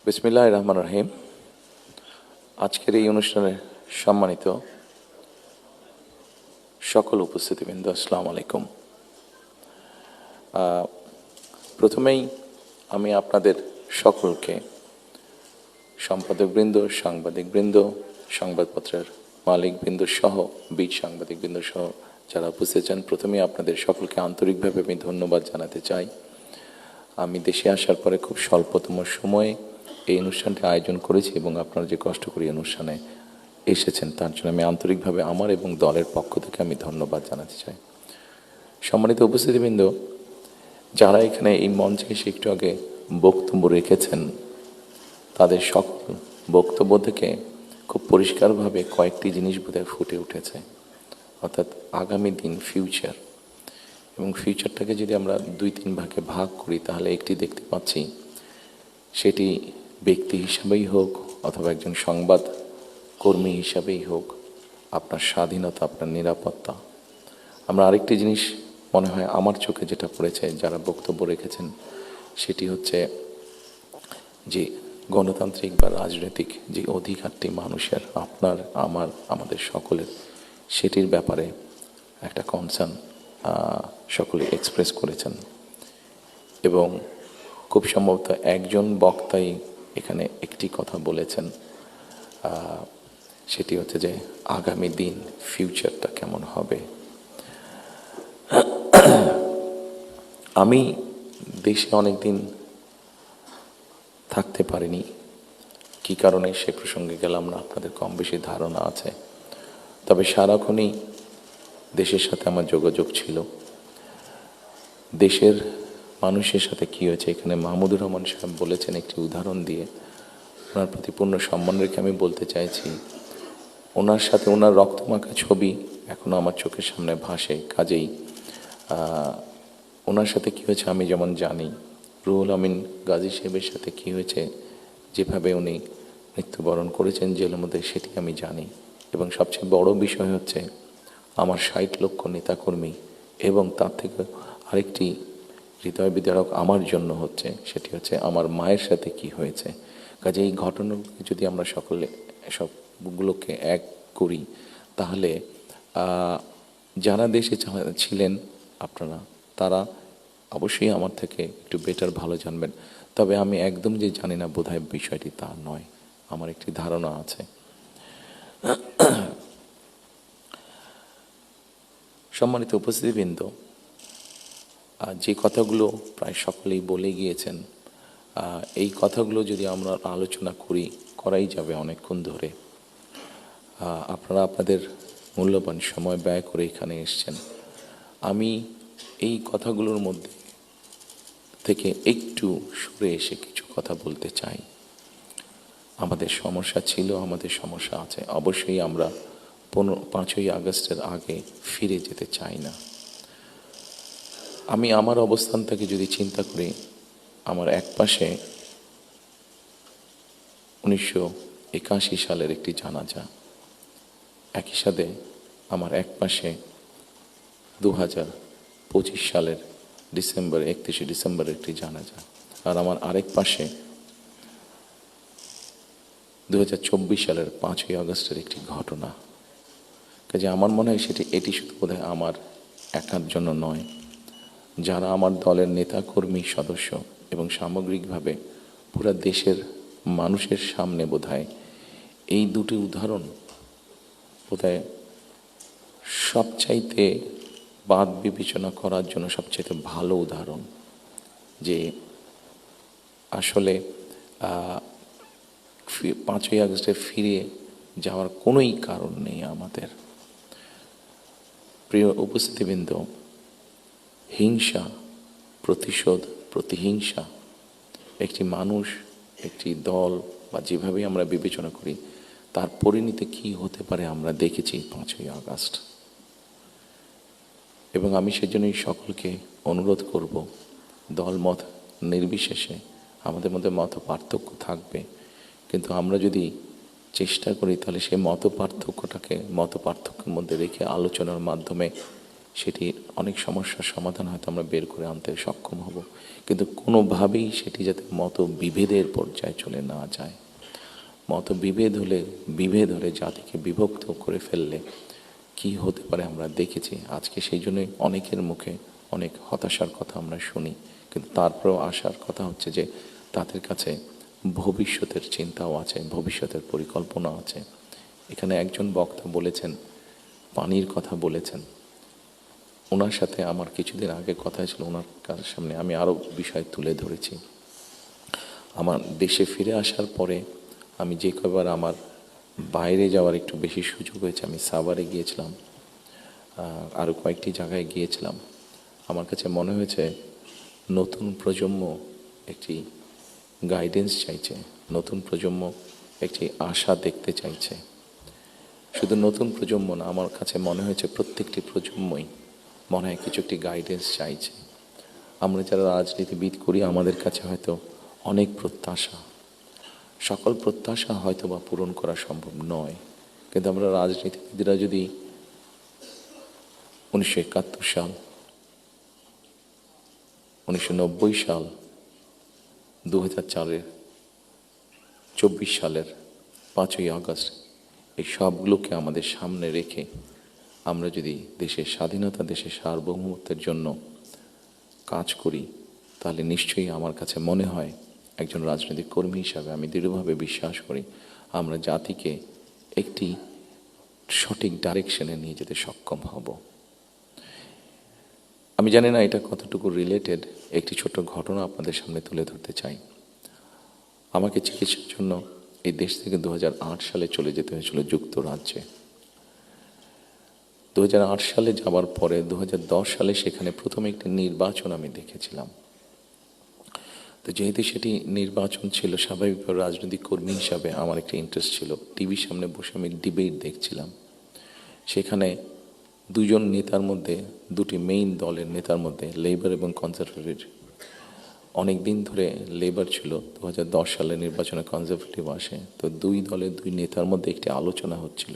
বিসমিল্লাহির রহমানির রহিম। আজকের এই অনুষ্ঠানে সম্মানিত সকল উপস্থিতিবৃন্দ, আসসালামু আলাইকুম। প্রথমেই আমি আপনাদের সকলকে, সম্পাদকবৃন্দ, সাংবাদিকবৃন্দ, সংবাদপত্রের মালিকবৃন্দ সহ বীর সাংবাদিকবৃন্দ সহ যারা উপস্থিত আছেন, প্রথমেই আপনাদের সকলকে আন্তরিকভাবে আমি ধন্যবাদ জানাতে চাই। আমি দেশে আসার পরে খুব স্বল্পতম সময়ে এই অনুষ্ঠানটি আয়োজন করেছি এবং আপনারা যে কষ্ট করে অনুষ্ঠানে এসেছেন তার জন্য আমি আন্তরিকভাবে আমার এবং দলের পক্ষ থেকে আমি ধন্যবাদ জানাতে চাই। সম্মানিত উপস্থিতিবৃন্দ, যারা এখানে এই মঞ্চে এসে একটু আগে বক্তব্য রেখেছেন, তাদের সকল বক্তব্য থেকে খুব পরিষ্কারভাবে কয়েকটি জিনিস বোধহয় ফুটে উঠেছে, অর্থাৎ আগামী দিন, ফিউচার। এবং ফিউচারটাকে যদি আমরা 2-3 ভাগে ভাগ করি তাহলে একটি দেখতে পাচ্ছি, সেটি ব্যক্তি হিসাবেই হোক অথবা একজন সংবাদ কর্মী হিসাবেই হোক, আপনার স্বাধীনতা, আপনার নিরাপত্তা। আমরা আরেকটি জিনিস মনে হয় আমার চোখে যেটা পড়েছে যারা বক্তব্য রেখেছেন, সেটি হচ্ছে যে গণতান্ত্রিক বা রাজনৈতিক যে অধিকারটি মানুষের, আপনার, আমার, আমাদের সকলের, সেটির ব্যাপারে একটা কনসার্ন সকলে এক্সপ্রেস করেছেন। এবং খুব সম্ভবত একজন বক্তাই এখানে একটি কথা বলেছেন, সেটি হচ্ছে যে আগামী দিন, ফিউচারটা কেমন হবে। আমি দেশে অনেক দিন থাকতে পারিনি, কী কারণে সে প্রসঙ্গে গেলাম না, আপনাদের কম বেশি ধারণা আছে। তবে সারাক্ষণই দেশের সাথে আমার যোগাযোগ ছিল। দেশের মানুষের সাথে কী হয়েছে, এখানে মাহমুদুর রহমান সাহেব বলেছেন একটি উদাহরণ দিয়ে, ওনার প্রতি পূর্ণ সম্মান রেখে আমি বলতে চাইছি, ওনার সাথে ওনার রক্তমাখা ছবি এখনও আমার চোখের সামনে ভাসে। কাজেই ওনার সাথে কী হয়েছে আমি যেমন জানি, রুহুল আমিন গাজী সাহেবের সাথে কী হয়েছে, যেভাবে উনি মৃত্যুবরণ করেছেন জেলের মধ্যে, সেটি আমি জানি। এবং সবচেয়ে বড় বিষয় হচ্ছে আমার 60 লক্ষ নেতাকর্মী, এবং তার থেকে আরেকটি হৃদয় বিদারক আমার জন্য হচ্ছে, সেটি হচ্ছে আমার মায়ের সাথে কি হয়েছে। কাজে এই ঘটনাগুলোকে যদি আমরা সকলে সবগুলোকে এক করি, তাহলে যারা দেশে ছিলেন আপনারা, তারা অবশ্যই আমার থেকে একটু বেটার ভালো জানবেন। তবে আমি একদম যে জানি না বোধহয় বিষয়টি তা নয়, আমার একটি ধারণা আছে। সম্মানিত উপস্থিতিবৃন্দ, যে কথাগুলো প্রায় সকলেই বলে গিয়েছেন, এই কথাগুলো যদি আমরা আলোচনা করাই যাবে অনেকক্ষণ ধরে। আপনারা আপনাদের মূল্যবান সময় ব্যয় করে এখানে এসেছেন। আমি এই কথাগুলোর মধ্যে থেকে একটু সরে এসে কিছু কথা বলতে চাই। আমাদের সমস্যা ছিল, আমাদের সমস্যা আছে। অবশ্যই আমরা 5ই আগস্টের আগে ফিরে যেতে চাই না। আমি আমার অবস্থান থেকে যদি চিন্তা করি, আমার এক পাশে 1981 সালের একটি জানাজা, একই সাথে আমার এক পাশে 2025 সালের 31শে ডিসেম্বরের একটি জানাজা, আর আমার আরেক পাশে 2024 সালের 5ই আগস্টের একটি ঘটনা। কাজে আমার মনে হয় এটি শুধু বোধহয় আমার একার জন্য নয়, যারা আমার দলের নেতা কর্মী সদস্য এবং সামগ্রিকভাবে পুরো দেশের মানুষের সামনে বোধহয় এই দুটি উদাহরণ বোধহয় সবচাইতে বাদ বিবেচনা করার জন্য সবচাইতে ভালো উদাহরণ, যে আসলে 5ই আগস্টে ফিরে যাওয়ার কোনোই কারণ নেই আমাদের। প্রিয় উপস্থিতিবৃন্দ, হিংসা, প্রতিশোধ, প্রতিহিংসা, একটি মানুষ, একটি দল বা যেভাবেই আমরা বিবেচনা করি, তার পরিণতি কী হতে পারে আমরা দেখেছি 5ই আগস্ট। এবং আমি সেজন্যই সকলকে অনুরোধ করব, দলমত নির্বিশেষে আমাদের মধ্যে মত পার্থক্য থাকবে, কিন্তু আমরা যদি চেষ্টা করি তাহলে সেই মত পার্থক্যের মধ্যে রেখে আলোচনার মাধ্যমে সেটি অনেক সমস্যার সমাধান হয়তো আমরা বের করে আনতে সক্ষম হব, কিন্তু কোনোভাবেই সেটি যাতে মতবিভেদের পর্যায়ে চলে না যায়। বিভেদ হলে জাতিকে বিভক্ত করে ফেললে কি হতে পারে আমরা দেখেছি। আজকে সেই জন্যই অনেকের মুখে অনেক হতাশার কথা আমরা শুনি, কিন্তু তারপরেও আসার কথা হচ্ছে যে তাদের কাছে ভবিষ্যতের চিন্তাও আছে, ভবিষ্যতের পরিকল্পনা আছে। এখানে একজন বক্তা বলেছেন, পানির কথা বলেছেন। ওনার সাথে আমার কিছুদিন আগে কথা হয়েছিল, ওনার সামনে আমি আরও বিষয় তুলে ধরেছি। আমার দেশে ফিরে আসার পরে আমি যে কবার আমার বাইরে যাওয়ার একটু বেশি সুযোগ হয়েছে, আমি সাভারে গিয়েছিলাম, আরও কয়েকটি জায়গায় গিয়েছিলাম। আমার কাছে মনে হয়েছে নতুন প্রজন্ম একটি গাইডেন্স চাইছে, নতুন প্রজন্ম একটি আশা দেখতে চাইছে। শুধু নতুন প্রজন্ম না, আমার কাছে মনে হয়েছে প্রত্যেকটি প্রজন্মই মনে হয় কিছু একটি গাইডেন্স চাইছে। আমরা যারা রাজনীতিবিদ করি আমাদের কাছে হয়তো অনেক প্রত্যাশা, সকল প্রত্যাশা হয়তো বা পূরণ করা সম্ভব নয়, কিন্তু আমরা রাজনীতিবিদরা যদি 1971 সাল, 1990 সাল, 2004-এর 24 সালের 5ই আগস্ট এই সবগুলোকে আমাদের সামনে রেখে আমরা যদি দেশের স্বাধীনতা, দেশের সার্বভৌমত্বের জন্য কাজ করি, তাহলে নিশ্চয়ই আমার কাছে মনে হয় একজন রাজনৈতিক কর্মী হিসাবে আমি দৃঢ়ভাবে বিশ্বাস করি আমরা জাতিকে একটি সঠিক ডাইরেকশনে নিয়ে যেতে সক্ষম হব। আমি জানি না এটা কতটুকু রিলেটেড, একটি ছোট্ট ঘটনা আপনাদের সামনে তুলে ধরতে চাই। আমাকে চিকিৎসার জন্য এই দেশ থেকে 2008 সালে চলে যেতে হয়েছিল যুক্তরাজ্যে। 2008 সালে যাওয়ার পরে 2010 সালে সেখানে প্রথমে একটি নির্বাচন আমি দেখেছিলাম। তো যেহেতু সেটি নির্বাচন ছিল, স্বাভাবিকভাবে রাজনৈতিক কর্মী হিসাবে আমার একটা ইন্টারেস্ট ছিল। টিভির সামনে বসে আমি ডিবেট দেখছিলাম। সেখানে দুজন নেতার মধ্যে, দুটি মেইন দলের নেতার মধ্যে, লেবার এবং কনজারভেটিভ, অনেক দিন ধরে লেবার ছিল, 2010 সালে নির্বাচনে কনজারভেটিভ আসে। তো দুই দলের দুই নেতার মধ্যে একটি আলোচনা হচ্ছিল।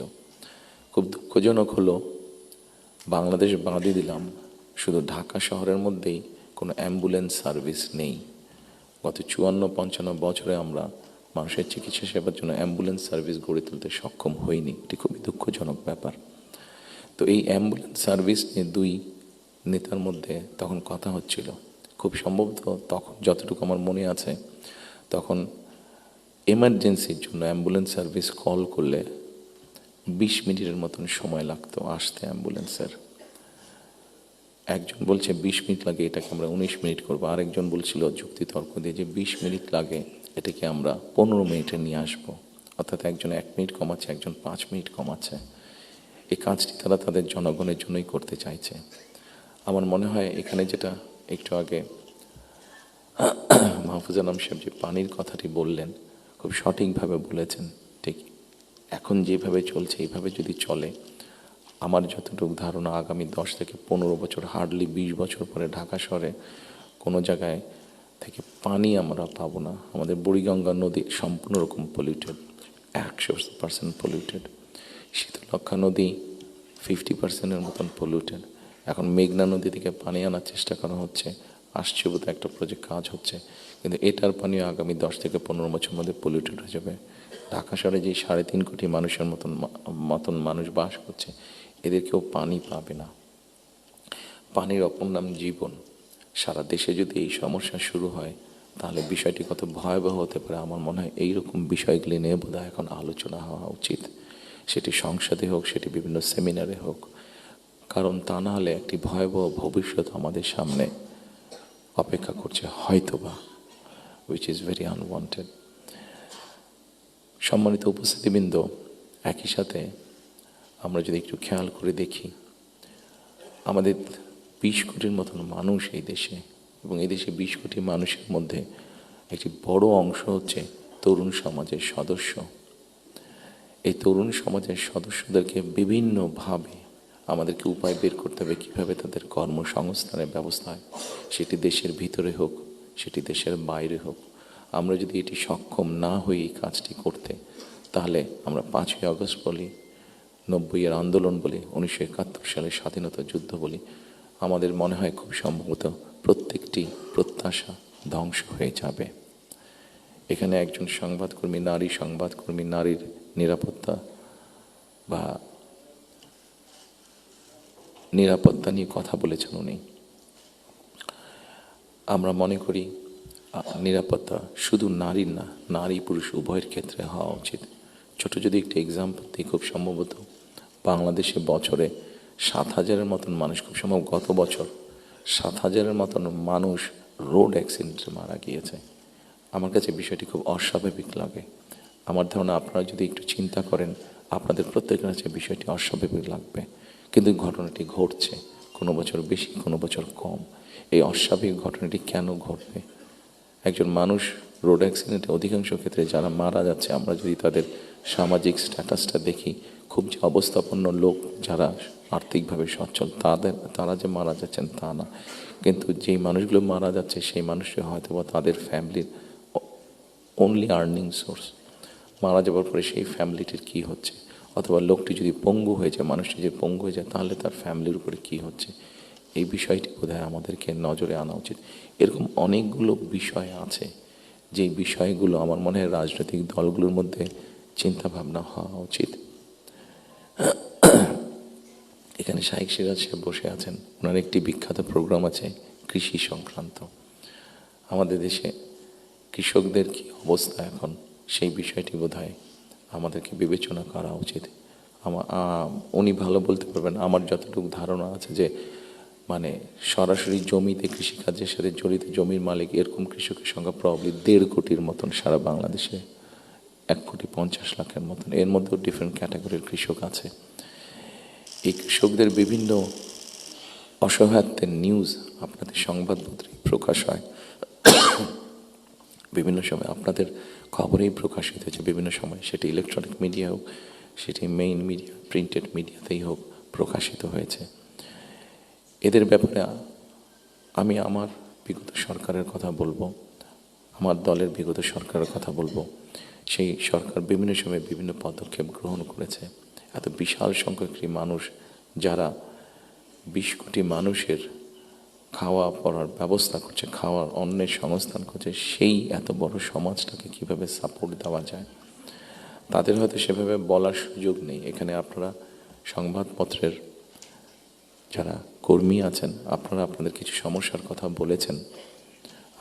খুব দুঃখজনক হলো, বাংলাদেশ বাদই দিলাম, শুধু ঢাকা শহরের মধ্যেই কোনো অ্যাম্বুলেন্স সার্ভিস নেই। গত 54-55 বছরে আমরা মানুষের চিকিৎসা সেবার জন্য অ্যাম্বুলেন্স সার্ভিস গড়ে তুলতে সক্ষম হইনি। এটি খুবই দুঃখজনক ব্যাপার। তো এই অ্যাম্বুলেন্স সার্ভিস নিয়ে দুই নেতার মধ্যে তখন কথা হচ্ছিল। খুব সম্ভবত তখন যতটুকু আমার মনে আছে, তখন এমার্জেন্সির জন্য অ্যাম্বুলেন্স সার্ভিস কল করলে 20 মিনিটের মতন সময় লাগতো আসতে অ্যাম্বুলেন্সের। একজন বলছে 20 মিনিট লাগে, এটাকে আমরা 19 মিনিট করবো। আরেকজন বলছিল যুক্তি তর্ক দিয়ে যে 20 মিনিট লাগে, এটাকে আমরা 15 মিনিটে নিয়ে আসবো। অর্থাৎ একজন 1 মিনিট কমাচ্ছে, একজন 5 মিনিট কমাচ্ছে। এই কাজটি তারা তাদের জনগণের জন্যই করতে চাইছে। আমার মনে হয় এখানে যেটা একটু আগে মাহফুজ আলম সাহেব যে পানির কথাটি বললেন, খুব সঠিকভাবে বলেছেন। ঠিক এখন যেভাবে চলছে এইভাবে যদি চলে, আমার যতটুকু ধারণা আগামী 10 থেকে 15 বছর, হার্ডলি 20 বছর পরে ঢাকা শহরে কোনো জায়গায় থেকে পানি আমরা পাবো না। আমাদের বুড়িগঙ্গা নদী সম্পূর্ণ রকম পলিউটেড, 100% পলিউটেড। শীতলক্ষা নদী 50%-এর মতন পলিউটেড। এখন মেঘনা নদী থেকে পানি আনার চেষ্টা করা হচ্ছে, আসছে বোধ একটা প্রজেক্ট কাজ হচ্ছে, কিন্তু এটার পানিও আগামী 10 থেকে 15 বছর মধ্যে পলিউটেড হয়ে যাবে। ঢাকা শহরে যে 3.5 কোটি মানুষের মতন মানুষ বাস করছে, এদের কেউ পানি পাবে না। পানির অপর নাম জীবন। সারা দেশে যদি এই সমস্যা শুরু হয়, তাহলে বিষয়টি কত ভয়াবহ হতে পারে। আমার মনে হয় এইরকম বিষয়গুলি নিয়ে বোধহয় এখন আলোচনা হওয়া উচিত, সেটি সংসদে হোক, সেটি বিভিন্ন সেমিনারে হোক। কারণ তা না হলে একটি ভয়াবহ ভবিষ্যৎ আমাদের সামনে অপেক্ষা করছে হয়তোবা, which is very unwanted. সম্মানিত উপস্থিতিবৃন্দ, একই সাথে আমরা যদি একটু খেয়াল করে দেখি, আমাদের 20 কোটির মতন মানুষ এই দেশে, এবং এই দেশে 20 কোটি মানুষের মধ্যে একটি বড় অংশ হচ্ছে তরুণ সমাজের সদস্য। এই তরুণ সমাজের সদস্যদেরকে বিভিন্নভাবে আমাদেরকে উপায় বের করতে হবে কীভাবে তাদের কর্মসংস্থানের ব্যবস্থা হয়, সেটি দেশের ভিতরে হোক, সেটি দেশের বাইরে হোক। আমরা যদি এটি সক্ষম না হই এই কাজটি করতে, তাহলে আমরা 5ই আগস্ট বলি, 90-এর আন্দোলন বলি, 1971 সালের স্বাধীনতা যুদ্ধ বলি, আমাদের মনে হয় খুব সম্ভবত প্রত্যেকটি প্রত্যাশা ধ্বংস হয়ে যাবে। এখানে একজন সংবাদকর্মী, নারী সংবাদকর্মী, নারীর নিরাপত্তা বা নিরাপত্তা নিয়ে কথা বলেছেন উনি। আমরা মনে করি নিরাপত্তা শুধু নারীর না, নারী পুরুষ উভয়ের ক্ষেত্রে হওয়া উচিত। ছোট যদি একটি এক্সাম্পল দিই, খুব সম্ভবত বাংলাদেশে বছরে 7,000-এর মতন মানুষ, খুব সম্ভব গত বছর 7,000-এর মতন মানুষ রোড অ্যাক্সিডেন্টে মারা গিয়েছে। আমার কাছে বিষয়টি খুব অস্বাভাবিক লাগে। আমার ধারণা আপনারা যদি একটু চিন্তা করেন, আপনাদের প্রত্যেকের কাছে বিষয়টি অস্বাভাবিক লাগবে। কিন্তু ঘটনাটি ঘটছে, কোনো বছর বেশি, কোনো বছর কম। এই অস্বাভাবিক ঘটনাটি কেন ঘটবে? একজন মানুষ রোড অ্যাক্সিডেন্টে অধিকাংশ ক্ষেত্রে যারা মারা যাচ্ছে, আমরা যদি তাদের সামাজিক স্ট্যাটাসটা দেখি, খুব যে অবস্থাপন্ন লোক যারা আর্থিকভাবে সচ্ছল তারা যে মারা যাচ্ছেন তা না, কিন্তু যেই মানুষগুলো মারা যাচ্ছে সেই মানুষরা হয়তো বা তাদের ফ্যামিলির অনলি আর্নিং সোর্স। মারা যাওয়ার পরে সেই ফ্যামিলিটির কী হচ্ছে, অথবা লোকটি যদি পঙ্গু হয়ে যায়, মানুষটি যদি পঙ্গু হয়ে যায়, তাহলে তার ফ্যামিলির উপরে কী হচ্ছে, এই বিষয়টি বোধহয় আমাদেরকে নজরে আনা উচিত। এরকম অনেকগুলো বিষয় আছে যেই বিষয়গুলো আমার মনে হয় রাজনৈতিক দলগুলোর মধ্যে চিন্তাভাবনা হওয়া উচিত। এখানে শাইখ সিরাজ সাহেব বসে আছেন, ওনার একটি বিখ্যাত প্রোগ্রাম আছে কৃষি সংক্রান্ত। আমাদের দেশে কৃষকদের কি অবস্থা এখন, সেই বিষয়টি বোধহয় আমাদেরকে বিবেচনা করা উচিত। উনি ভালো বলতে পারবেন। আমার যতটুকু ধারণা আছে যে মানে সরাসরি জমিতে কৃষিকাজের সাথে জড়িত জমির মালিক এরকম কৃষকের সংখ্যা প্রবাবলি 1.5 কোটির মতন সারা বাংলাদেশে, 1,50,00,000 মতন। এর মধ্যেও ডিফারেন্ট ক্যাটাগরির কৃষক আছে। এই কৃষকদের বিভিন্ন অসহায়ত্বের নিউজ আপনাদের সংবাদপত্রে প্রকাশ হয়, বিভিন্ন সময় আপনাদের খবরেই প্রকাশিত হয়েছে, বিভিন্ন সময় সেটি ইলেকট্রনিক মিডিয়া হোক, সেটি মেইন মিডিয়া প্রিন্টেড মিডিয়াতেই হোক, প্রকাশিত হয়েছে। এদের ব্যাপারে আমি আমার বিগত সরকারের কথা বলবো, আমার দলের বিগত সরকারের কথা বলবো। সেই সরকার বিভিন্ন সময় বিভিন্ন পদক্ষেপ গ্রহণ করেছে। এত বিশাল সংখ্যক মানুষ, যারা 20 কোটি মানুষের খাওয়া পড়ার ব্যবস্থা করছে, খাওয়ার অন্যের সংস্থান করছে, সেই এত বড় সমাজটাকে কিভাবে সাপোর্ট দেওয়া যায়, তাদের হয়তো সেভাবে বলার সুযোগ নেই। এখানে আপনারা সংবাদপত্রের যারা কর্মী আছেন, আপনারা আপনাদের কিছু সমস্যার কথা বলেছেন।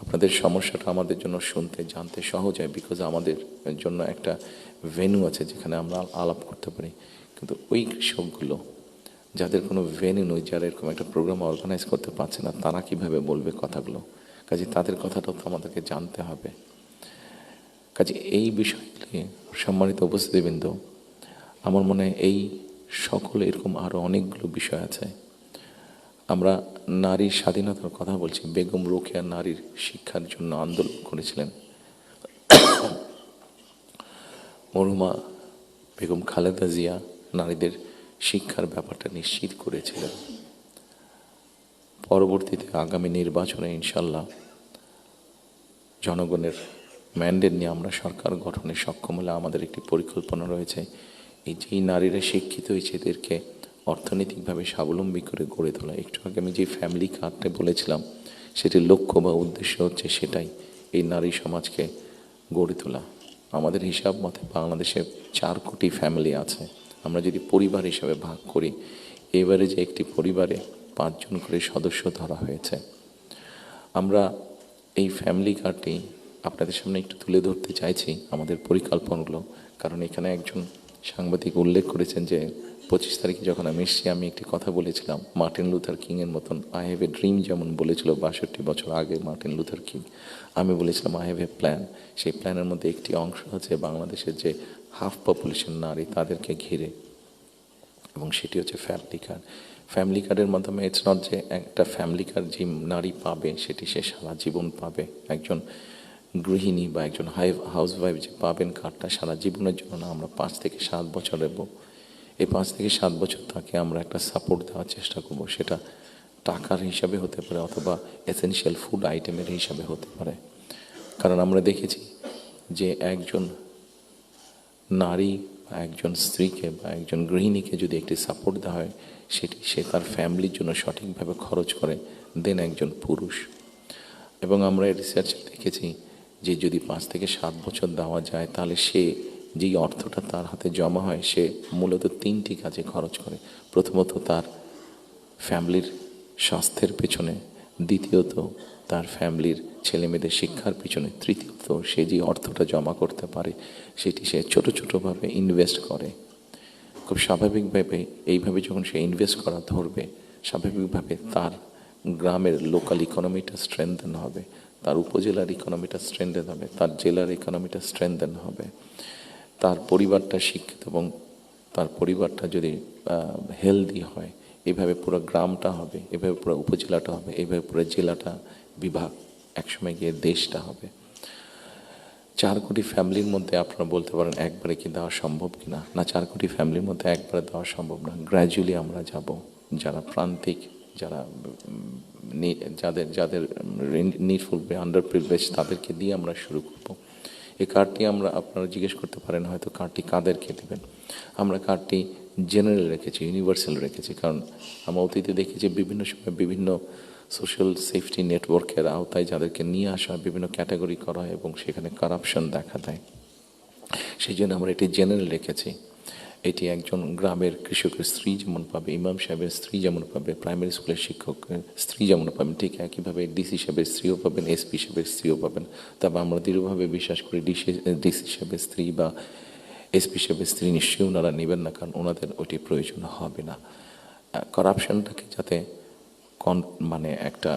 আপনাদের সমস্যাটা আমাদের জন্য শুনতে জানতে সহজ হয়, বিকজ আমাদের জন্য একটা ভেন্যু আছে যেখানে আমরা আলাপ করতে পারি। কিন্তু ওই কৃষকগুলো যাদের কোনো ভেন্যু নেই, যারা এরকম একটা প্রোগ্রাম অর্গানাইজ করতে পারছে না, তারা কিভাবে বলবে কথাগুলো? কাজে তাদের কথাটাও তো আমাদেরকে জানতে হবে। কাজে এই বিষয়গুলি সম্মানিত উপস্থিতিবৃন্দ, আমার মনে হয় এই সকল এরকম আরও অনেকগুলো বিষয় আছে। আমরা নারীর স্বাধীনতার কথা বলছি। বেগম রোকেয়া নারীর শিক্ষার জন্য আন্দোলন করেছিলেন। মরহুমা বেগম খালেদা জিয়া নারীদের শিক্ষার ব্যাপারটা নিশ্চিত করেছিলেন। পরবর্তীতে আগামী নির্বাচনে ইনশাল্লাহ জনগণের ম্যান্ডেট নিয়ে আমরা সরকার গঠনে সক্ষম হলে আমাদের একটি পরিকল্পনা রয়েছে, এই যেই নারীরা শিক্ষিত হয়েছে এদেরকে অর্থনৈতিকভাবে স্বাবলম্বী করে গড়ে তোলা। একটু আগে আমি যে ফ্যামিলি কার্ডটা বলেছিলাম, সেটির লক্ষ্য বা উদ্দেশ্য হচ্ছে সেটাই, এই নারী সমাজকে গড়ে তোলা। আমাদের হিসাব মতে বাংলাদেশে 4 কোটি ফ্যামিলি আছে। আমরা যদি পরিবার হিসাবে ভাগ করি, এবারে যে একটি পরিবারে 5 জন করে সদস্য ধরা হয়েছে। আমরা এই ফ্যামিলি কার্ডটি আপনাদের সামনে একটু তুলে ধরতে চাইছি, আমাদের পরিকল্পনাগুলো। কারণ এখানে একজন সাংবাদিক উল্লেখ করেছেন যে 25 তারিখে যখন আমি এসেছি, আমি একটি কথা বলেছিলাম মার্টিন লুথার কিংয়ের মতন, আই হ্যাভ এ ড্রিম যেমন বলেছিল 62 বছর আগে মার্টিন লুথার কিং, আমি বলেছিলাম আই হ্যাভ এ প্ল্যান। সেই প্ল্যানের মধ্যে একটি অংশ হচ্ছে বাংলাদেশের যে হাফ পপুলেশন নারী, তাদেরকে ঘিরে, এবং সেটি হচ্ছে ফ্যামিলি কার্ড। ফ্যামিলি কার্ডের মাধ্যমে ইটস নট যে একটা ফ্যামিলি কার্ড যে নারী পাবে সেটি সে সারা জীবন পাবে। একজন গৃহিণী বা একজন হাউসওয়াইফ যে পাবেন কার্ডটা সারা জীবনের জন্য না, আমরা 5 থেকে 7 বছর দেব। এই 5 থেকে 7 বছর তাকে আমরা একটা সাপোর্ট দেওয়ার চেষ্টা করব। সেটা টাকার হিসাবে হতে পারে, অথবা এসেনশিয়াল ফুড আইটেমের হিসাবে হতে পারে। কারণ আমরা দেখেছি যে একজন নারী বা একজন স্ত্রীকে বা একজন গৃহিণীকে যদি একটি সাপোর্ট দেওয়া হয়, সেটি সে তার ফ্যামিলির জন্য সঠিকভাবে খরচ করে, দেন একজন পুরুষ। এবং আমরা রিসার্চে দেখেছি যে যদি 5 থেকে 7 বছর দেওয়া যায়, তাহলে সে যেই অর্থটা তার হাতে জমা হয়, সে মূলত 3টি কাজে খরচ করে। প্রথমত তার ফ্যামিলির স্বাস্থ্যের পেছনে, দ্বিতীয়ত তার ফ্যামিলির ছেলেমেয়েদের শিক্ষার পিছনে, তৃতীয়ত সে যে অর্থটা জমা করতে পারে সেটি সে ছোট ছোটোভাবে ইনভেস্ট করে। খুব স্বাভাবিকভাবে এইভাবে যখন সে ইনভেস্ট করা ধরবে, স্বাভাবিকভাবে তার গ্রামের লোকাল ইকোনমিটা স্ট্রেংথেন হবে, তার উপজেলার ইকোনমিটা স্ট্রেংথেন হবে, তার জেলার ইকোনমিটা স্ট্রেংথেন হবে, তার পরিবারটা শিক্ষিত এবং তার পরিবারটা যদি হেলদি হয়, এইভাবে পুরো গ্রামটা হবে, এভাবে পুরো উপজেলাটা হবে, এইভাবে পুরো জেলাটা, বিভাগ, একসময় গিয়ে দেশটা হবে। 4 কোটি ফ্যামিলির মধ্যে আপনারা বলতে পারেন একবারে কি দেওয়া সম্ভব কিনা? না, 4 কোটি ফ্যামিলির মধ্যে একবারে দেওয়া সম্ভব না। গ্র্যাজুয়ালি আমরা যাব, যারা প্রান্তিক, যারা যাদের যাদের নিডফুল, আন্ডার প্রিভিলেজ, তাদেরকে দিয়ে আমরা শুরু করব। এই কার্ডটি আমরা, আপনারা জিজ্ঞেস করতে পারেন হয়তো কার্ডটি কাদেরকে দেবেন। আমরা কার্ডটি জেনারেল রেখেছি, ইউনিভার্সাল রেখেছি, কারণ আমরা অতীতে দেখেছি বিভিন্ন সময় বিভিন্ন সোশ্যাল সেফটি নেটওয়ার্কের আওতায় যাদেরকে নিয়ে আসা হয়, বিভিন্ন ক্যাটাগরি করা হয় এবং সেখানে কারাপশন দেখা দেয়। সেই জন্য আমরা এটি জেনারেল রেখেছি। এটি একজন গ্রামের কৃষকের স্ত্রী যেমন পাবে, ইমাম সাহেবের স্ত্রী যেমন পাবে, প্রাইমারি স্কুলের শিক্ষকের স্ত্রী যেমন পাবেন, ঠিক একইভাবে ডিসি সাহেবের স্ত্রীও পাবেন, এসপি সাহেবের স্ত্রীও পাবেন। তবে আমরা দৃঢ়ভাবে বিশ্বাস করি ডিসি সাহেবের স্ত্রী বা এসপি সাহেবের স্ত্রী নিশ্চয়ই ওনারা নেবেন না, কারণ ওনাদের ওটি প্রয়োজন হবে না। করাপশনটাকে যাতে মানে একটা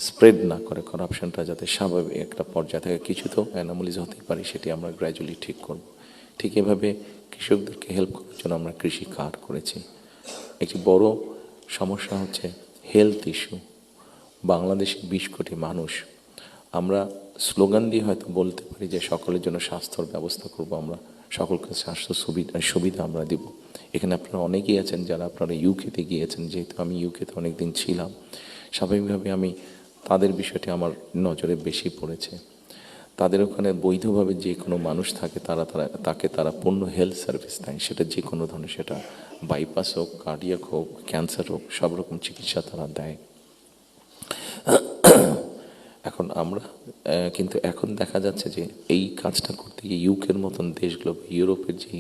স্প্রেড না করে, করাপশনটা যাতে স্বাভাবিক একটা পর্যায়ে থেকে, কিছু তো অ্যানোমালিজ হতেই পারে, সেটি আমরা গ্র্যাজুয়ালি ঠিক করব। ঠিক এভাবে কৃষকদেরকে হেল্প করার জন্য আমরা কৃষি কার্ড করেছি। একটি বড় সমস্যা হচ্ছে হেলথ ইস্যু। বাংলাদেশে 20 কোটি মানুষ। আমরা স্লোগান দিয়ে হয়তো বলতে পারি যে সকলের জন্য স্বাস্থ্যর ব্যবস্থা করব, আমরা সকলকে স্বাস্থ্য সুবিধা আমরা দেব। এখানে আপনারা অনেকেই আছেন যারা আপনারা ইউকেতে গিয়েছেন, যেহেতু আমি ইউকেতে অনেক দিন ছিলাম, স্বাভাবিকভাবে আমি তাদের বিষয়টি আমার নজরে বেশি পড়েছে। তাদের ওখানে বৈধভাবে যে কোনো মানুষ থাকে, তাকে তারা পূর্ণ হেলথ সার্ভিস দেয়, সেটা যে কোনো ধরনের, সেটা বাইপাস হোক, কার্ডিয়াক হোক, ক্যান্সার হোক, সব রকম চিকিৎসা তারা দেয়। এখন আমরা কিন্তু এখন দেখা যাচ্ছে যে এই কাজটা করতে গিয়ে ইউকের মতন দেশগুলো, ইউরোপের যে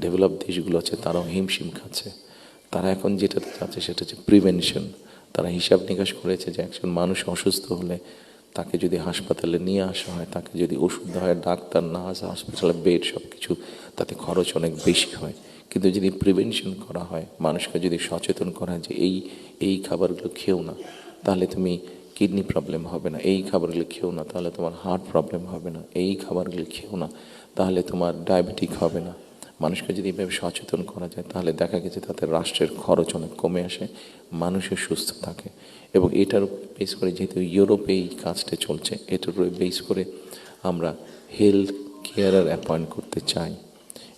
ডেভেলপ দেশগুলো আছে, তারাও হিমশিম খাচ্ছে। তারা এখন যেটা চাচ্ছে সেটা হচ্ছে প্রিভেনশন। তারা হিসাব নিকাশ করেছে যে একজন মানুষ অসুস্থ হলে তাকে যদি হাসপাতালে নিয়ে আসা হয়, তাকে যদি ওষুধ দেওয়া হয়, ডাক্তার, নার্স, হসপিটালে বেড, সব কিছু, তাতে খরচ অনেক বেশি হয়। কিন্তু যদি প্রিভেনশন করা হয়, মানুষকে যদি সচেতন করা হয় যে এই খাবারগুলো খেও না, তাহলে তুমি কিডনি প্রবলেম হবে না, এই খাবারগুলো খেও না তাহলে তোমার হার্ট প্রবলেম হবে না, এই খাবারগুলো খেও না তাহলে তোমার ডায়াবেটিক হবে না। মানুষকে যদি এভাবে সচেতন করা যায়, তাহলে দেখা গেছে তাতে রাষ্ট্রের খরচ অনেক কমে আসে, মানুষের সুস্থ থাকে। এবং এটার উপর বেস করে, যেহেতু ইউরোপে এই কাজটা চলছে, এটার উপরে বেস করে আমরা হেলথ কেয়ারার অ্যাপয়েন্ট করতে চাই।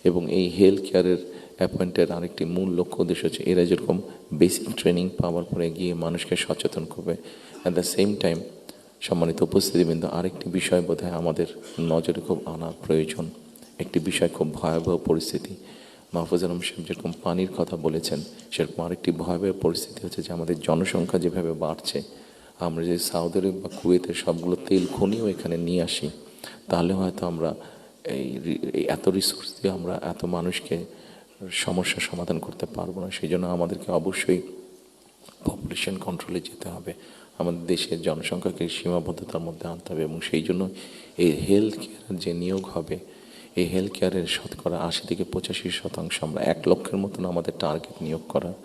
এবং এই হেলথ কেয়ারের অ্যাপয়েন্টের আরেকটি মূল লক্ষ্য উদ্দেশ্য হচ্ছে, এরা যেরকম বেসিক ট্রেনিং পাওয়ার পরে গিয়ে মানুষকে সচেতন করবে, অ্যাট দ্য সেম টাইম সম্মানিত উপস্থিতিবৃন্দ, আরেকটি বিষয় বোধহয় আমাদের নজরে খুব আনা প্রয়োজন। একটি বিষয়, খুব ভয়াবহ পরিস্থিতি। মাহফুজ আলম সাহেব যেরকম পানির কথা বলেছেন, সেরকম আরেকটি ভয়াবহ পরিস্থিতি হচ্ছে যে আমাদের জনসংখ্যা যেভাবে বাড়ছে, আমরা যদি সৌদি আরব বা কুয়েতের সবগুলো তেল খনিও এখানে নিয়ে আসি, তাহলে হয়তো আমরা এই এত রিসোর্স দিয়ে আমরা এত মানুষকে সমস্যার সমাধান করতে পারবো না। সেই জন্য আমাদেরকে অবশ্যই পপুলেশন কন্ট্রোলে যেতে হবে, আমাদের দেশের জনসংখ্যাকে সীমাবদ্ধতার মধ্যে আনতে হবে। এবং সেই জন্য এই হেলথ কেয়ার যে নিয়োগ হবে, এই হেলথ কেয়ারের শতকরা 80 থেকে 85% আমরা 1 লক্ষের মতন আমাদের টার্গেট নিয়োগ করার।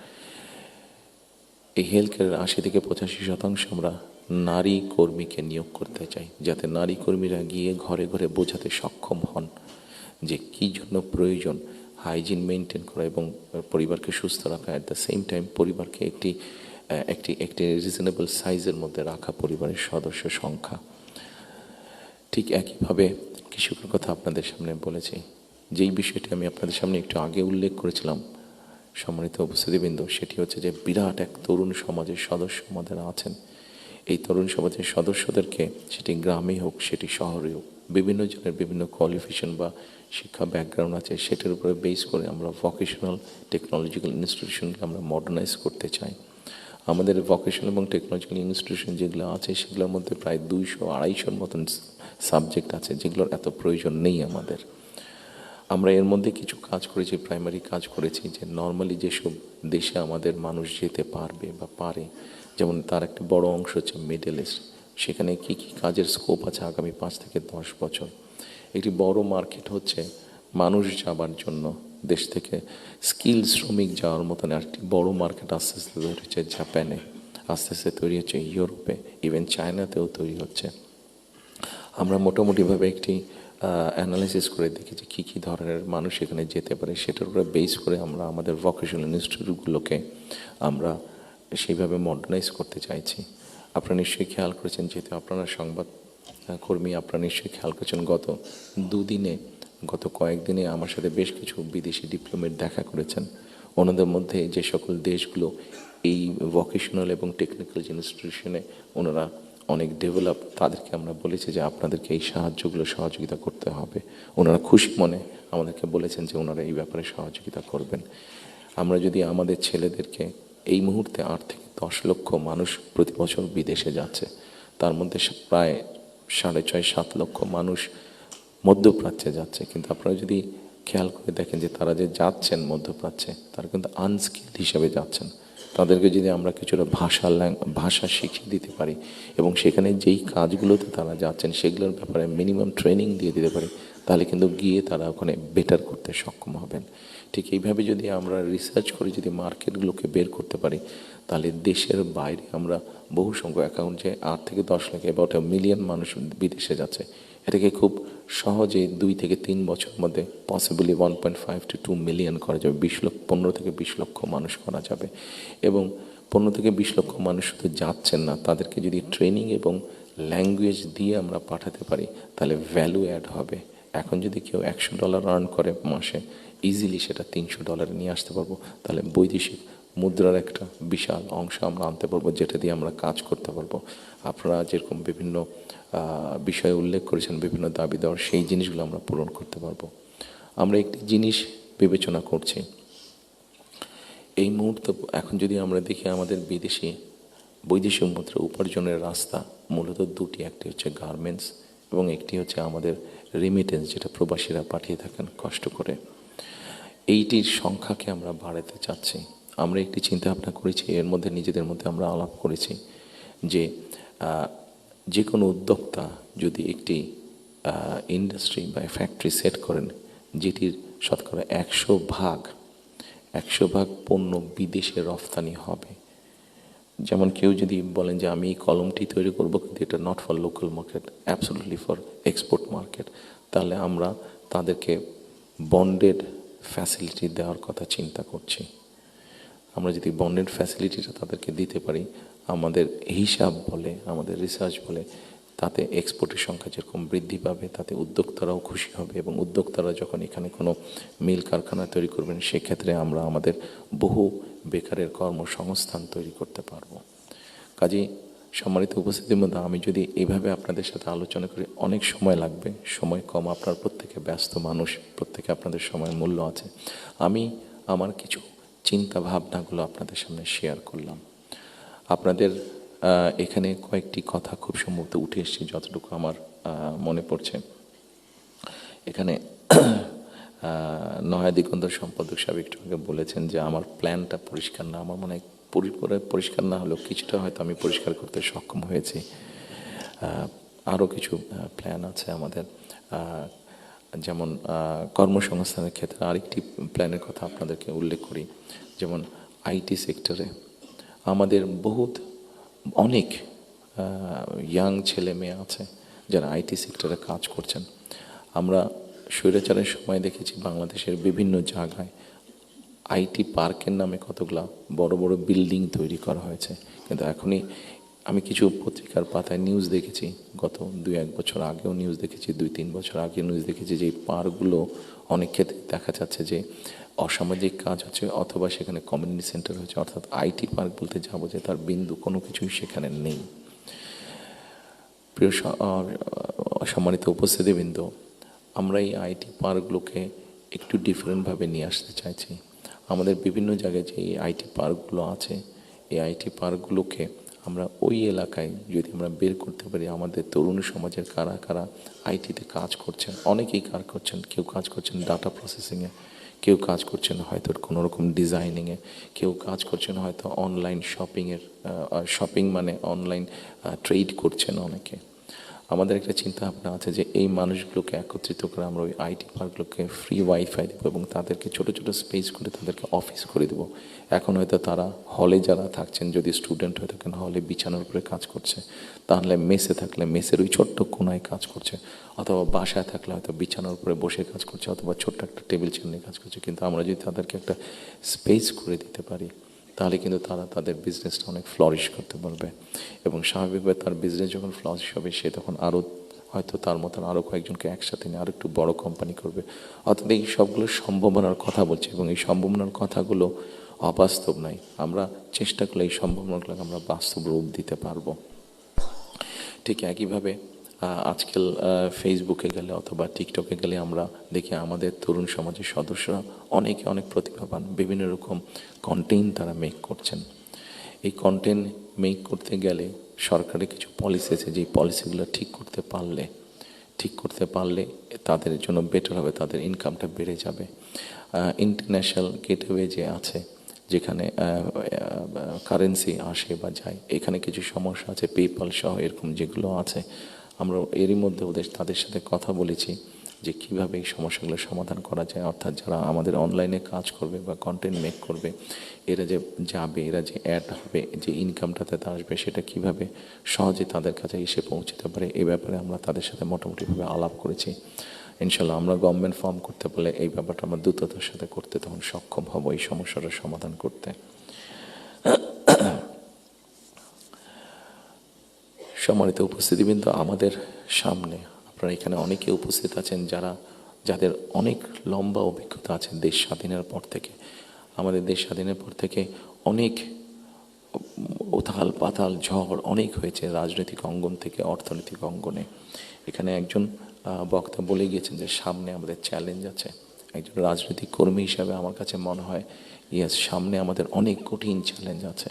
এই হেলথ কেয়ারের 80 থেকে 85% আমরা নারী কর্মীকে নিয়োগ করতে চাই, যাতে নারী কর্মীরা গিয়ে ঘরে ঘরে বোঝাতে সক্ষম হন যে কী জন্য প্রয়োজন হাইজিন মেনটেন করা এবং পরিবারকে সুস্থ রাখা, অ্যাট দ্য সেম টাইম পরিবারকে একটি রিজনেবল সাইজের মধ্যে রাখা, পরিবারের সদস্য সংখ্যা। ঠিক একইভাবে কৃষকের কথা আপনাদের সামনে বলেছি, যেই বিষয়টি আমি আপনাদের সামনে একটু আগে উল্লেখ করেছিলাম সম্মানিত উপস্থিতিবৃন্দ, সেটি হচ্ছে যে বিরাট এক তরুণ সমাজের সদস্য আমাদের আছেন। এই তরুণ সমাজের সদস্যদেরকে, সেটি গ্রামে হোক সেটি শহরে হোক, বিভিন্ন জনের বিভিন্ন কোয়ালিফিকেশন বা শিক্ষা ব্যাকগ্রাউন্ড আছে, সেটার উপরে বেস করে আমরা ভোকেশনাল টেকনোলজিক্যাল ইনস্টিটিউশনকে আমরা মডার্নাইজ করতে চাই। আমাদের ভোকেশনাল এবং টেকনোলজিক্যাল ইনস্টিটিউশন যেগুলো আছে সেগুলোর মধ্যে প্রায় 200-250 মতন সাবজেক্ট আছে যেগুলোর এত প্রয়োজন নেই আমাদের। আমরা এর মধ্যে কিছু কাজ করেছি, প্রাইমারি কাজ করেছি, যে নর্মালি যেসব দেশে আমাদের মানুষ যেতে পারবে বা পারে, যেমন তার একটা বড় অংশ হচ্ছে মিডল ইস্ট, সেখানে কী কী কাজের স্কোপ আছে আগামী 5 থেকে 10 বছর। একটি বড় মার্কেট হচ্ছে মানুষ যাবার জন্য, দেশ থেকে স্কিল শ্রমিক যাওয়ার মতন একটি বড় মার্কেট আস্তে আস্তে তৈরি হচ্ছে জাপানে, আস্তে আস্তে তৈরি হচ্ছে ইউরোপে, ইভেন চায়নাতেও তৈরি হচ্ছে। আমরা মোটামুটিভাবে একটি অ্যানালাইসিস করে দেখি যে কী কী ধরনের মানুষ এখানে যেতে পারে, সেটার উপরে বেস করে আমরা আমাদের ভোকেশনাল ইনস্টিটিউটগুলোকে আমরা সেইভাবে মডার্নাইজ করতে চাইছি। আপনারা নিশ্চয়ই খেয়াল করেছেন, যেহেতু আপনারা সংবাদ কর্মী, আপনারা নিশ্চয়ই খেয়াল করেছেন গত কয়েকদিনে আমার সাথে বেশ কিছু বিদেশি ডিপ্লোমেট দেখা করেছেন। ওনাদের মধ্যে যে সকল দেশগুলো এই ভোকেশনাল এবং টেকনিক্যাল ইনস্টিটিউশনে ওনারা অনেক ডেভেলপ, তাদেরকে আমরা বলেছি যে আপনাদেরকে এই সহযোগিতা করতে হবে। ওনারা খুশি মনে আমাদেরকে বলেছেন যে ওনারা এই ব্যাপারে সহযোগিতা করবেন। আমরা যদি আমাদের ছেলেদেরকে, এই মুহূর্তে 8 থেকে 10 লক্ষ মানুষ প্রতি বছর বিদেশে যাচ্ছে, তার মধ্যে প্রায় 6.5-7 লক্ষ মানুষ মধ্যপ্রাচ্যে যাচ্ছে, কিন্তু আপনারা যদি খেয়াল করে দেখেন যে তারা যে যাচ্ছেন মধ্যপ্রাচ্যে, তারা কিন্তু আনস্কিল্ড হিসাবে যাচ্ছেন। তাদেরকে যদি আমরা কিছুটা ভাষা শিখিয়ে দিতে পারি এবং সেখানে যেই কাজগুলোতে তারা যাচ্ছেন সেগুলোর ব্যাপারে মিনিমাম ট্রেনিং দিয়ে দিতে পারি, তাহলে কিন্তু গিয়ে তারা ওখানে বেটার করতে সক্ষম হবেন। ঠিক এইভাবে যদি আমরা রিসার্চ করে যদি মার্কেটগুলোকে বের করতে পারি, তাহলে দেশের বাইরে আমরা বহু সংখ্যক অ্যাকাউন্ট, যে 8 থেকে 10 লাখ অ্যাবাউট 1 মিলিয়ন মানুষ বিদেশে যাচ্ছে, এটাকে খুব সহজে 2 থেকে 3 বছরের মধ্যে পসিবলি 1.5 to 2 মিলিয়ন করা যাবে। 15 থেকে 20 লক্ষ মানুষ করা যাবে। এবং 15 থেকে 20 লক্ষ মানুষ শুধু যাচ্ছেন না, তাদেরকে যদি ট্রেনিং এবং ল্যাঙ্গুয়েজ দিয়ে আমরা পাঠাতে পারি, তাহলে ভ্যালু অ্যাড হবে। এখন যদি কেউ $100 আর্ন করে মাসে, ইজিলি সেটা $300 নিয়ে আসতে পারবো। তাহলে বৈদেশিক মুদ্রার একটা বিশাল অংশ আমরা আনতে পারবো, যেটা দিয়ে আমরা কাজ করতে পারবো। আপনারা যেরকম বিভিন্ন বিষয়ে উল্লেখ করেছেন, বিভিন্ন দাবি দেওয়ার, সেই জিনিসগুলো আমরা পূরণ করতে পারবো। আমরা একটি জিনিস বিবেচনা করছি এই মুহূর্তে। এখন যদি আমরা দেখি আমাদের বৈদেশিক মুদ্রা উপার্জনের রাস্তা মূলত দুটি, একটি হচ্ছে গার্মেন্টস এবং একটি হচ্ছে আমাদের রেমিটেন্স, যেটা প্রবাসীরা পাঠিয়ে থাকেন কষ্ট করে। এইটির সংখ্যাকে আমরা বাড়াতে চাচ্ছি। আমরা একটি চিন্তা ভাবনা করেছি, এর মধ্যে নিজেদের মধ্যে আমরা আলাপ করেছি যে কোনো উদ্যোক্তা যদি একটি ইন্ডাস্ট্রি বা ফ্যাক্টরি সেট করেন, যেটির শতকরা 100 ভাগ পণ্য বিদেশে রফতানি হবে। যেমন কেউ যদি বলেন যে আমি এই কলমটি তৈরি করবো, কিন্তু এটা not for local market, absolutely for export market, তাহলে আমরা তাদেরকে বন্ডেড ফ্যাসিলিটি দেওয়ার কথা চিন্তা করছি। আমরা যদি বন্ডেড ফ্যাসিলিটিটা তাদেরকে দিতে পারি, আমাদের হিসাব বলে, আমাদের রিসার্চ বলে, তাতে এক্সপোর্টের সংখ্যা যেরকম বৃদ্ধি পাবে, তাতে উদ্যোক্তারাও খুশি হবে। এবং উদ্যোক্তারা যখন এখানে কোনো মিল কারখানা তৈরি করবেন, সেক্ষেত্রে আমরা আমাদের বহু বেকারের কর্মসংস্থান তৈরি করতে পারবো। কাজেই সম্মানিত উপস্থিতির মধ্যে আমি যদি এইভাবে আপনাদের সাথে আলোচনা করি, অনেক সময় লাগবে, সময় কম, আপনার প্রত্যেকে ব্যস্ত মানুষ, প্রত্যেকে আপনাদের সময়ের মূল্য আছে। আমি আমার কিছু চিন্তা ভাবনাগুলো আপনাদের সামনে শেয়ার করলাম। আপনাদের এখানে কয়েকটি কথা খুব সম্ভবত উঠে এসেছে, যতটুকু আমার মনে পড়ছে। এখানে নয়া দিগন্ত সম্পাদক সাহেব একটু আগে বলেছেন যে আমার প্ল্যানটা পরিষ্কার না। আমার মনে হয় পুরোপুরি পরিষ্কার না হলেও কিছুটা হয়তো আমি পরিষ্কার করতে সক্ষম হয়েছি। আরও কিছু প্ল্যান আছে আমাদের, যেমন কর্মসংস্থানের ক্ষেত্রে আরেকটি প্ল্যানের কথা আপনাদেরকে উল্লেখ করি। যেমন আইটি সেক্টরে আমাদের অনেক ইয়াং ছেলে মেয়ে আছে যারা আইটি সেক্টরে কাজ করছেন। আমরা স্বৈরাচারের সময় দেখেছি বাংলাদেশের বিভিন্ন জায়গায় আইটি পার্কের নামে কতগুলা বড় বড় বিল্ডিং তৈরি করা হয়েছে, কিন্তু এখনই আমি কিছু পত্রিকার পাতায় নিউজ দেখেছি, গত 2-1 বছর আগেও নিউজ দেখেছি, 2-3 বছর আগে নিউজ দেখেছি যে এই পার্কগুলো অনেক ক্ষেত্রে দেখা যাচ্ছে যে অসামাজিক কাজ হচ্ছে, অথবা সেখানে কমিউনিটি সেন্টার হচ্ছে। অর্থাৎ আইটি পার্ক বলতে যাবো যে তার বিন্দু কোনো কিছুই সেখানে নেই। সম্মানিত উপস্থিতিবৃন্দ, আমরা এই আইটি পার্কগুলোকে একটু ডিফারেন্টভাবে নিয়ে আসতে চাইছি। আমাদের বিভিন্ন জায়গায় যে এই আইটি পার্কগুলো আছে, এই আইটি পার্কগুলোকে আমরা ওই এলাকায় যদি আমরা বের করতে পারি, আমাদের তরুণ সমাজের কারা কারা আইটিতে কাজ করছেন, অনেকেই কাজ করছেন। কেউ কাজ করছেন ডাটা প্রসেসিংয়ে, কেউ কাজ করছেন হয়তো কোনো রকম ডিজাইনিংয়ে, কেউ কাজ করছেন হয়তো অনলাইন শপিংয়ের, শপিং মানে অনলাইন ট্রেড করছেন অনেকে। আমাদের একটা চিন্তা ভাবনা আছে যে এই মানুষগুলোকে একত্রিত করে আমরা ওই আইটি পার্কগুলোকে ফ্রি ওয়াইফাই দেবো এবং তাদেরকে ছোট ছোট স্পেস করে তাদেরকে অফিস করে দেবো। এখন হয়তো তারা হলে যারা থাকছেন, যদি স্টুডেন্ট হয়ে থাকেন হলে বিছানার উপরে কাজ করছে, তাহলে মেসে থাকলে মেসের ওই ছোট্ট কোনায় কাজ করছে, অথবা বাসায় থাকলে হয়তো বিছানার উপরে বসে কাজ করছে, অথবা ছোট্ট একটা টেবিল চেয়ার নিয়ে কাজ করছে। কিন্তু আমরা যদি তাদেরকে একটা স্পেস করে দিতে পারি, তাহলে কিন্তু তারা তাদের বিজনেসটা অনেক ফ্লরিশ করতে পারবে এবং স্বাভাবিকভাবে তার বিজনেস যখন ফ্লরিশ হবে, সে তখন আরও হয়তো তার মতন আরও কয়েকজনকে একসাথে নিয়ে আরও একটু বড় কোম্পানি করবে। অর্থাৎ এই সবগুলো সম্ভাবনার কথা বলছি এবং এই সম্ভাবনার কথাগুলো অবাস্তব নয়। আমরা চেষ্টা করলে এই সম্ভাবনাগুলোকে আমরা বাস্তব রূপ দিতে পারবো। ঠিক একইভাবে আজকাল ফেসবুকে গেলে অথবা টিকটকে গেলে আমরা দেখি আমাদের তরুণ সমাজের সদস্যরা অনেকে অনেক প্রতিভাবান, বিভিন্ন রকম কন্টেন্ট তারা মেক করছেন। এই কন্টেন্ট মেক করতে গেলে সরকারের কিছু পলিসি আছে, যেই পলিসিগুলো ঠিক করতে পারলে তাদের জন্য বেটার হবে, তাদের ইনকামটা বেড়ে যাবে। ইন্টারন্যাশনাল গেটওয়ে যে আছে, যেখানে কারেন্সি আসে বা যায়, এখানে কিছু সমস্যা আছে, পেপাল সহ এরকম যেগুলো আছে, আমরা এরই মধ্যে তাদের সাথে কথা বলেছি যে কিভাবে এই সমস্যাগুলো সমাধান করা যায়। অর্থাৎ যারা আমাদের অনলাইনে কাজ করবে বা কন্টেন্ট মেক করবে, এরা যে যাবে, এরা যে অ্যাড হবে, যে ইনকামটাতে আসবে, সেটা কিভাবে সহজে তাদের কাছে এসে পৌঁছতে পারে, এ ব্যাপারে আমরা তাদের সাথে মোটামুটিভাবে আলাপ করেছি। ইনশাল্লাহ আমরা গভর্নমেন্ট ফর্ম করতে পারলে এই ব্যাপারটা আমরা দ্রুততার সাথে করতে তখন সক্ষম হব এই সমস্যাটার সমাধান করতে। সম্মানিত উপস্থিতিবৃন্দ, আমাদের সামনে আপনারা এখানে অনেকে উপস্থিত আছেন যাদের অনেক লম্বা অভিজ্ঞতা আছে দেশ স্বাধীনের পর থেকে। আমাদের দেশ স্বাধীনের পর থেকে অনেক উথাল পাতাল ঝড় অনেক হয়েছে রাজনৈতিক অঙ্গন থেকে অর্থনৈতিক অঙ্গনে। এখানে একজন বক্তা বলে গিয়েছেন যে সামনে আমাদের চ্যালেঞ্জ আছে। একজন রাজনৈতিক কর্মী হিসাবে আমার কাছে মনে হয় ইয়াস, সামনে আমাদের অনেক কঠিন চ্যালেঞ্জ আছে।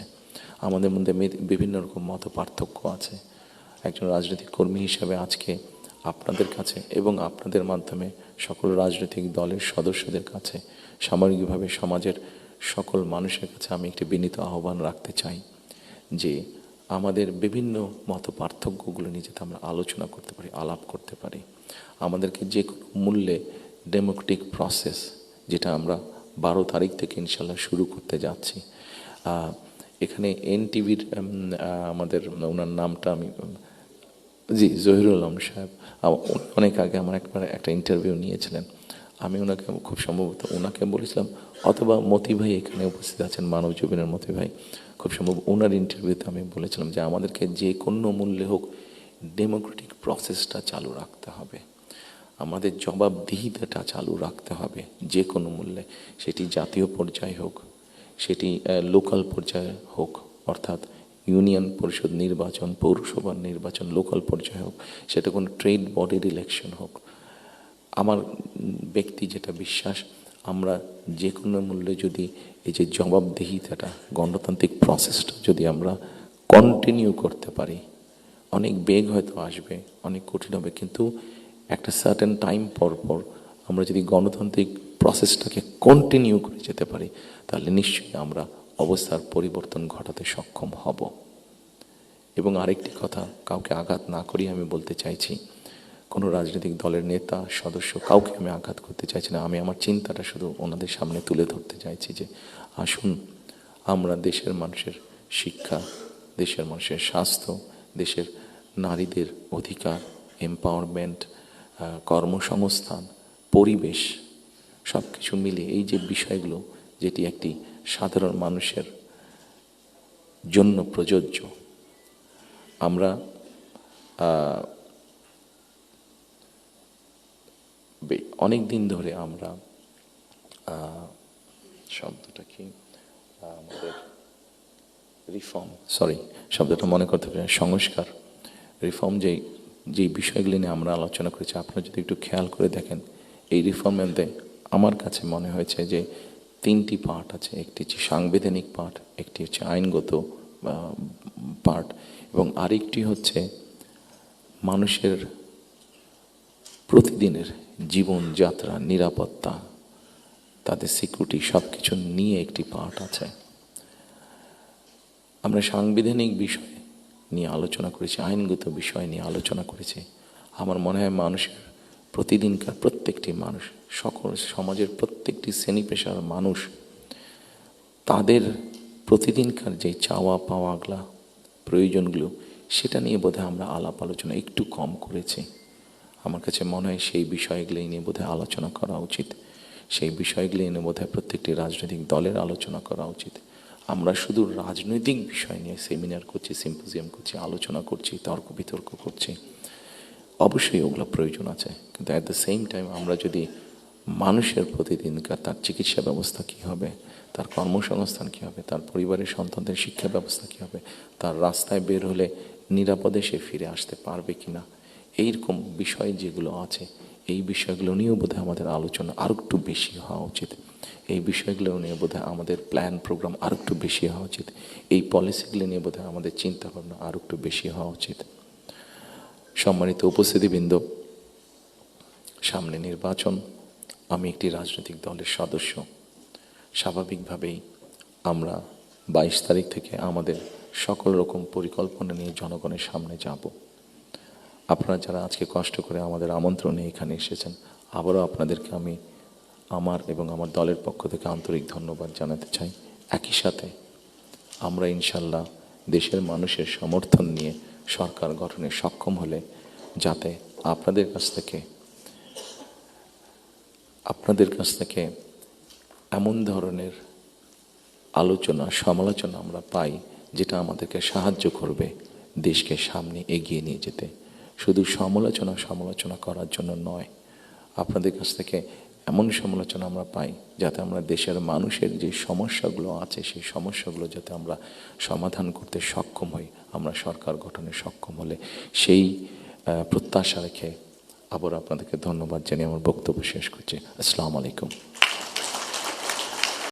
আমাদের মধ্যে বিভিন্ন রকম মত পার্থক্য আছে। একজন রাজনৈতিক কর্মী হিসাবে আজকে আপনাদের কাছে এবং আপনাদের মাধ্যমে সকল রাজনৈতিক দলের সদস্যদের কাছে, সামগ্রিকভাবে সমাজের সকল মানুষের কাছে আমি একটি বিনীত আহ্বান রাখতে চাই যে আমাদের বিভিন্ন মত পার্থক্যগুলো নিয়ে যাতে আমরা আলোচনা করতে পারি, আলাপ করতে পারি। আমাদেরকে যে কোনো মূল্যে ডেমোক্রেটিক প্রসেস, যেটা আমরা 12 তারিখ থেকে ইনশাল্লাহ শুরু করতে যাচ্ছি। এখানে এনটিভির আমাদের ওনার নামটা আমি জহিরুল আলম সাহেব অনেক আগে আমার একটা ইন্টারভিউ নিয়েছিলেন। আমি ওনাকে খুব সম্ভবত ওনাকে বলেছিলাম, অথবা মতি ভাই এখানে উপস্থিত আছেন, মানব জীবনের মতি ভাই, খুব সম্ভব ওনার ইন্টারভিউতে আমি বলেছিলাম যে আমাদেরকে যে কোনো মূল্যে হোক ডেমোক্রেটিক প্রসেসটা চালু রাখতে হবে, আমাদের জবাবদিহিতাটা চালু রাখতে হবে যে কোনো মূল্যে। সেটি জাতীয় পর্যায়ে হোক, সেটি লোকাল পর্যায়ে হোক, অর্থাৎ ইউনিয়ন পরিষদ নির্বাচন, পৌরসভার নির্বাচন, লোকাল পর্যায়ে হোক, সেটা কোনো ট্রেড বডির ইলেকশন হোক। আমার ব্যক্তি যেটা বিশ্বাস, আমরা যে কোনো মূল্যে যদি এই যে জবাবদিহিতাটা, গণতান্ত্রিক প্রসেসটা যদি আমরা কন্টিনিউ করতে পারি, অনেক বেগ হয়তো আসবে, অনেক কঠিন হবে, কিন্তু একটা সার্টেন টাইম পর পর আমরা যদি গণতান্ত্রিক প্রসেসটাকে কন্টিনিউ করে যেতে পারি, তাহলে নিশ্চয়ই আমরা অবস্থার পরিবর্তন ঘটাতে সক্ষম হব। এবং আরেকটি কথা, কাউকে আঘাত না করি আমি বলতে চাইছি, কোনো রাজনৈতিক দলের নেতা সদস্য কাউকে আমি আঘাত করতে চাইছি না। আমি আমার চিন্তাটা শুধু ওনাদের সামনে তুলে ধরতে চাইছি যে আসুন আমরা দেশের মানুষের শিক্ষা, দেশের মানুষের স্বাস্থ্য, দেশের নারীদের অধিকার, এম্পাওয়ারমেন্ট, কর্মসংস্থান, পরিবেশ, সব কিছু মিলে এই যে বিষয়গুলো, যেটি একটি সাধারণ মানুষের জন্য প্রযোজ্য, আমরা অনেক দিন ধরে আমরা শব্দটা কি আমাদের রিফর্ম, শব্দটা মনে করতে পারি, সংস্কার, রিফর্ম যেই বিষয়গুলি নিয়ে আমরা আলোচনা করেছি, আপনারা যদি একটু খেয়াল করে দেখেন, এই রিফর্মের মধ্যে আমার কাছে মনে হয়েছে যে 3টি পার্ট আছে। একটি হচ্ছে সাংবিধানিক পার্ট, একটি হচ্ছে আইনগত পার্ট, এবং আরেকটি হচ্ছে মানুষের প্রতিদিনের জীবনযাত্রা, নিরাপত্তা, তাদের সিকিউরিটি সব কিছু নিয়ে একটি পার্ট আছে। আমরা সাংবিধানিক বিষয় নিয়ে আলোচনা করেছি, আইনগত বিষয় নিয়ে আলোচনা করেছি। আমার মনে হয় মানুষের প্রতিদিনকার প্রত্যেকটি মানুষ, সকল সমাজের প্রত্যেকটি শ্রেণী পেশার মানুষ, তাদের প্রতিদিনকার যে চাওয়া পাওয়াগুলা, প্রয়োজনগুলো, সেটা নিয়ে বোধহয় আমরা আলাপ আলোচনা একটু কম করেছি। আমার কাছে মনে হয় সেই বিষয়গুলি নিয়ে বোধহয় আলোচনা করা উচিত। সেই বিষয়গুলি নিয়ে বোধহয় প্রত্যেকটি রাজনৈতিক দলের আলোচনা করা উচিত। আমরা শুধু রাজনৈতিক বিষয় নিয়ে সেমিনার করছি, সিম্পোজিয়াম করছি, আলোচনা করছি, তর্ক বিতর্ক করছি। অবশ্যই ওগুলো প্রয়োজন আছে, কিন্তু অ্যাট দ্য সেম টাইম আমরা যদি মানুষের প্রতিদিনকার তার চিকিৎসা ব্যবস্থা কী হবে, তার কর্মসংস্থান কী হবে, তার পরিবারের সন্তানদের শিক্ষা ব্যবস্থা কী হবে, তার রাস্তায় বের হলে নিরাপদে সে ফিরে আসতে পারবে কি না, এইরকম বিষয় যেগুলো আছে, এই বিষয়গুলো নিয়েও বোধহয় আমাদের আলোচনা আরও একটু বেশি হওয়া উচিত। এই বিষয়গুলো নিয়ে বোধহয় আমাদের প্ল্যান প্রোগ্রাম আরও একটু বেশি হওয়া উচিত। এই পলিসিগুলো নিয়ে বোধহয় আমাদের চিন্তাভাবনা আরও একটু বেশি হওয়া উচিত। সম্মানিত উপস্থিতিবৃন্দ, সামনে নির্বাচন। আমি একটি রাজনৈতিক দলের সদস্য। স্বাভাবিকভাবেই আমরা 22 তারিখ থেকে আমাদের সকল রকম পরিকল্পনা নিয়ে জনগণের সামনে যাব। আপনারা যারা আজকে কষ্ট করে আমাদের আমন্ত্রণে এখানে এসেছেন, আবারও আপনাদেরকে আমি আমার এবং আমার দলের পক্ষ থেকে আন্তরিক ধন্যবাদ জানাতে চাই। একই সাথে আমরা ইনশাল্লাহ দেশের মানুষের সমর্থন নিয়ে সরকার গঠনে সক্ষম হলে যাতে আপনাদের কাছ থেকে এমন ধরনের আলোচনা, সমালোচনা আমরা পাই যেটা আমাদেরকে সাহায্য করবে দেশকে সামনে এগিয়ে নিয়ে যেতে। শুধু সমালোচনা করার জন্য নয়, আপনাদের কাছ থেকে এমন সমালোচনা আমরা পাই যাতে আমরা দেশের মানুষের যে সমস্যাগুলো আছে, সেই সমস্যাগুলো যাতে আমরা সমাধান করতে সক্ষম হই। আমরা সরকার গঠনে সক্ষম হলে সেই প্রত্যাশা রেখে আবার আপনাদেরকে ধন্যবাদ জানিয়ে আমার বক্তব্য শেষ করছি। আসসালামু আলাইকুম।